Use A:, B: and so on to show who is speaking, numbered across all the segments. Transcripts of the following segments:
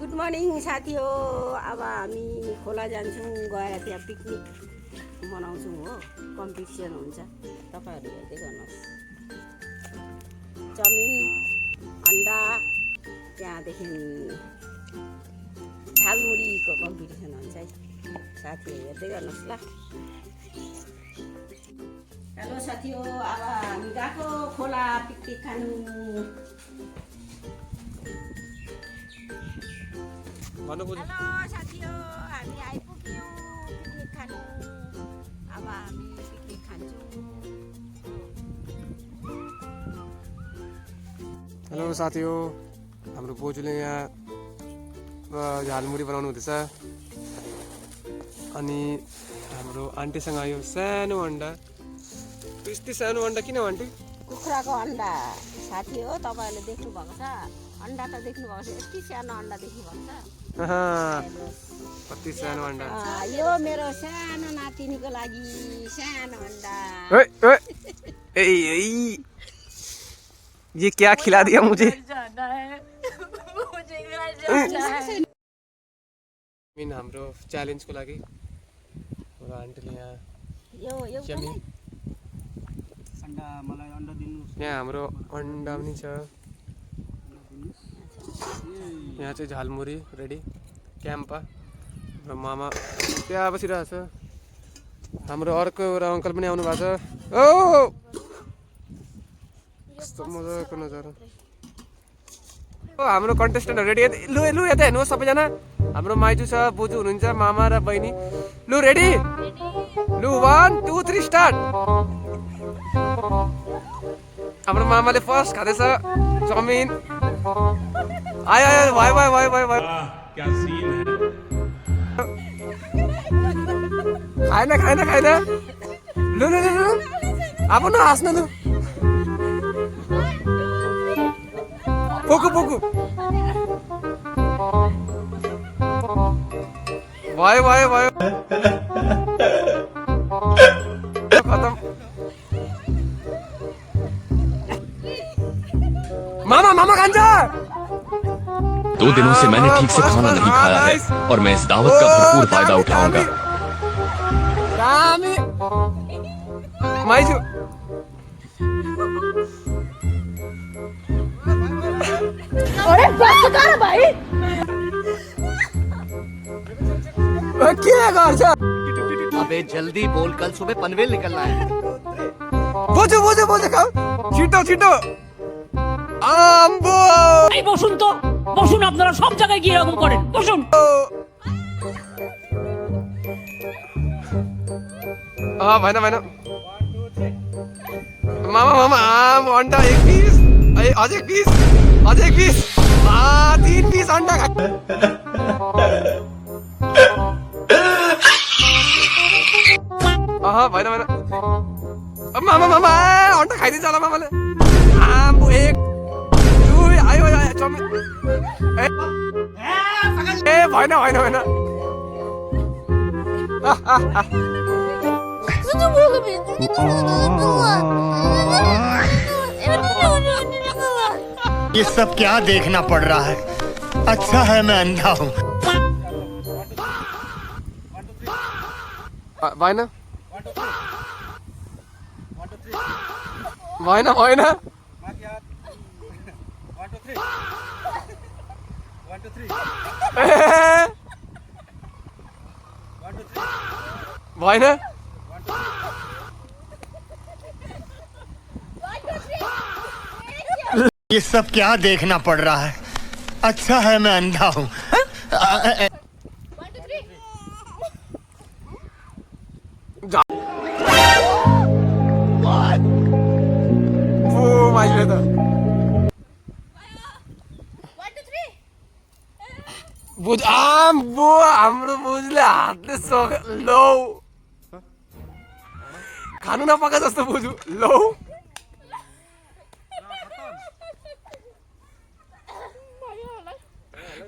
A: Good morning साथी हो। अब हामी खोला जान्छौँ, गएर त्यहाँ पिकनिक मनाउँछौँ हो। कम्पिटिसन हुन्छ, तपाईँहरू हेर्दै गर्नुहोस्। चाउमिन, अन्डा, त्यहाँदेखि झालमुरीको कम्पिटिसन हुन्छ है। साथीहरू हेर्दै गर्नुहोस् ल। हेलो साथी हो, अब हामी गएको खोला पिकनिक खानु। हेलो साथी हो, हामी आइपुग्यौँ पिकनिक खानु। अब हामी पिकनिक खान्छौँ।
B: हेलो साथी हो, हाम्रो बोजूले यहाँ झालमुरी बनाउनु हुँदैछ। अनि हाम्रो आन्टीसँग आयो सानो अन्डा। यस्तै सानो अन्डा किन हो आन्टी?
A: कुखुराको अन्डा साथी हो, तपाईँहरूले देख्नु भएको छ। अन्डा त देख्नु भएको छ, यति सानो अन्डा देख्नु भएको छ।
B: कति सानो अन्डा।
A: यो मेरो सानो नातिनीको लागि सानो अन्डा।
B: ये क्या खिला दिया मुझे? हाम्रो च्यालेन्जको लागि हाम्रो आन्टीले यहाँ हाम्रो अन्डा पनि छ। यहाँ चाहिँ झालमुरी रेडी, क्याम्पा। र मामा त्यहाँ बसिरहेको छ। हाम्रो अर्को एउटा अङ्कल पनि आउनु भएको छ। ओ कस्तो मजाको नजारा। ओ हाम्रो कन्टेस्टेन्टहरू रेडी? लु लु यता हेर्नुहोस् सबैजना। हाम्रो माइजू छ, बोजू हुनुहुन्छ, मामा र बहिनी। लु रेडी? लु 1 2 3 स्टार्ट। हाम्रो मामाले फर्स्ट खाँदैछ चाउमिन। आयो आयो भाइ भाइ भाइ भाइ भाइ।
C: क्या सीन है।
B: खाएन खाएन खाएन। लु लु लु लु अब नहाँस्नु लु। पोकु पोकु भयो भयो भयो। खतम। मामा मामा खान्छ।
D: 2 दिनों से मैंने ठीक से खाना नहीं खाया है और मैं इस दावत का भरपूर फायदा उठाऊंगा।
B: माइजू
A: अरे बस कर भाइ।
B: के गर्छ?
E: अबे जल्दी बोल, कल सुबह पनवेल निकलना है।
B: बोजू बोजू बोजू खाऊ छिटो छिटो। आम्बो
F: এই বসুন তো বসুন, আপনারা সব জায়গায় গিয়ে এরকম করেন, বসুন।
B: भएन भएन। मामा मामा आम अन्डा 1 पिस, अझ 1 पिस, अझ 1 पिस, 3 पिस अन्डा खा। भएन भएन। मामा मामा अन्डा खाइदिन्छ होला मामाले। आम्बो 1 2 आयो आयो चाउमिन। ए भएन भएन भएन।
E: ये सब क्या देखना पड़ रहा है? अच्छा है मैं अंधा हूँ।
B: भएन भएन भएन। भएन।
E: ये सब क्या देखना पड़ रहा है? अच्छा है मैं अंधा हूँ।
B: बोजू आम्बो हाम्रो बोजूले हातले लौ खानु नपाका जस्तो बोजू लौ।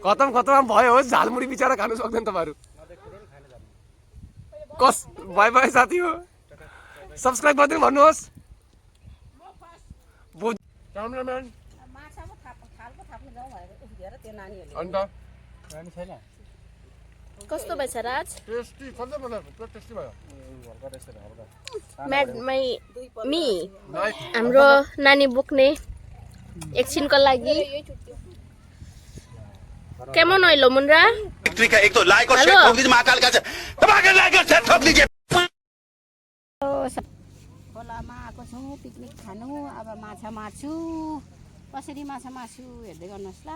B: खतम खतम भयो हो। झालमुरी बिचारा खानु सक्दैन तपाईँहरू। कस बाई बाई साथी हो। सब्सक्राइब गरिदिनु भन्नुहोस्। क्यामेराम्यान अन्त
C: कस्तो भएछ राज
B: टेस्टी सधैँ बनाएको पुरा टेस्टी भयो
C: म्याड माई मी हाम्रो नानी बोक्ने एकछिनको लागि केमन होइलो मुन्रा
G: एक तो लाइक और शेयर ठोक दीजिए महाकाल का दबाकर लाइक और शेयर ठोक दीजिए
A: खोलामा आएको छौँ पिकनिक खानु अब माछा मार्छु कसरी माछा मार्छु हेर्दै गर्नुहोस् ल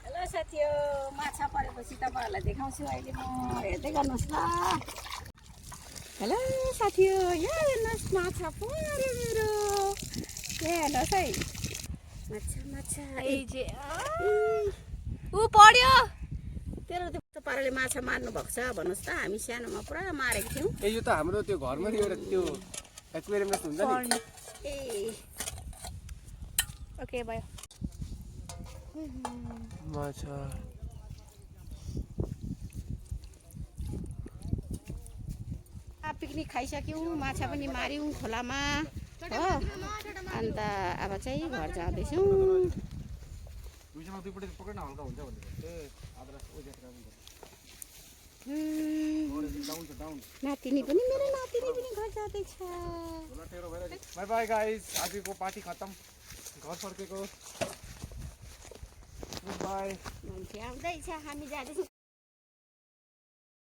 A: हेलो साथी माछा परेपछि तपाईँहरूलाई देखाउँछु अहिले म हेर्दै गर्नुहोस् ल हेलो साथी यहाँ हेर्नुहोस् माछा पऱ्यो मेरो यहाँ हेर्नुहोस् है माछा माछा ऊ पढ्यो तेरो त्यो पाराले माछा मार्नु भएको छ भन्नुहोस् त हामी सानोमा पुरा मारेको थियौँ
B: ए यो त हाम्रो त्यो घरमा एउटा त्यो एक्वेरियम जस्तो हुन्छ नि
A: ए
C: ओके भयो
B: माछा
A: पिकनिक खाइसक्यौँ माछा पनि मार्यौँ खोलामा हो अन्त अब चाहिँ घर जाँदैछौँ नातिनी पनि मेरो नातिनी पनि घर जाँदैछ
B: बाई बाई गाइस आजको पार्टी खत्तम घर फर्केको गुड बाई
A: मान्छे आउँदैछ हामी जाँदैछौँ